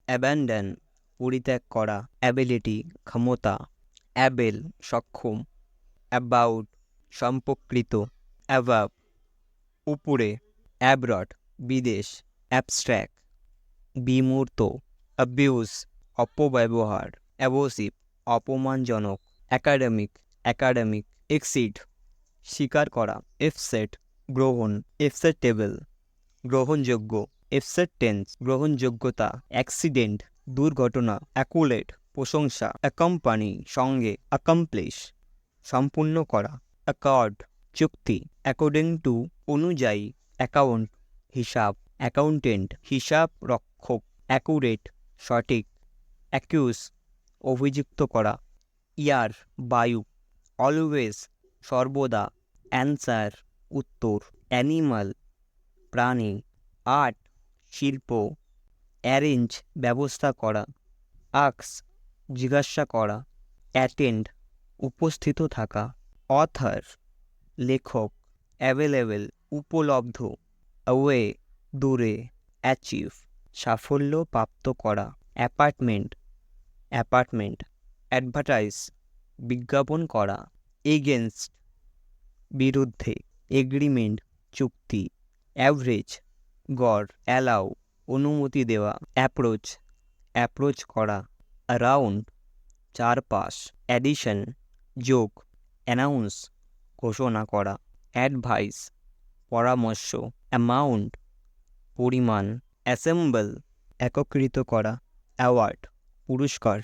abandon পরিত্যাগ করা, ability ক্ষমতা, অ্যাবেল সক্ষম, অ্যাবাউট সম্পর্কিত, অ্যাভাব উপরে, অ্যাব্রড বিদেশ, অ্যাবস্ট্র্যাক্ট বিমূর্ত, অ্যাবিউজ অপব্যবহার, অ্যাবোসিভ অপমানজনক, একাডেমিক এক্সিড স্বীকার করা, এফসেট গ্রহণ, এফসেটেবল গ্রহণযোগ্য, এফসেটেন্স গ্রহণযোগ্যতা, অ্যাক্সিডেন্ট দুর্ঘটনা, অ্যাকুলেট প্রশংসা, অ্যাকম্পানি সঙ্গে, অ্যাকমপ্লিশ সম্পূর্ণ করা, অ্যাকর্ড চুক্তি, অ্যাকর্ডিং টু অনুযায়ী, অ্যাকাউন্ট হিসাব, অ্যাকাউন্টেন্ট হিসাব রক্ষক, অ্যাকুরেট সঠিক, অ্যাকিউজ অভিযুক্ত করা, ইয়ার বায়ু, অলওয়েজ সর্বদা, অ্যান্সার উত্তর, অ্যানিমাল প্রাণী, আর্ট শিল্প, অ্যারেঞ্জ ব্যবস্থা করা, আক্স জিজ্ঞাসা করা, অ্যাটেন্ড উপস্থিত থাকা, অথার লেখক, অ্যাভেলেবেল উপলব্ধ, অ্যাওয়ে দূরে, অ্যাচিভ সাফল্য প্রাপ্ত করা, অ্যাপার্টমেন্ট অ্যাডভার্টাইজ বিজ্ঞাপন করা, এগেনস্ট বিরুদ্ধে, এগ্রিমেন্ট চুক্তি, অ্যাভারেজ গড়, অ্যালাউ অনুমতি দেওয়া, অ্যাপ্রোচ করা, অ্যারাউন্ড চারপাশ, অ্যাডিশন যোগ, অ্যানাউন্স ঘোষণা করা, অ্যাডভাইস পরামর্শ, অ্যামাউন্ট পরিমাণ, অ্যাসেম্বল একত্রিত করা, অ্যাওয়ার্ড পুরস্কার,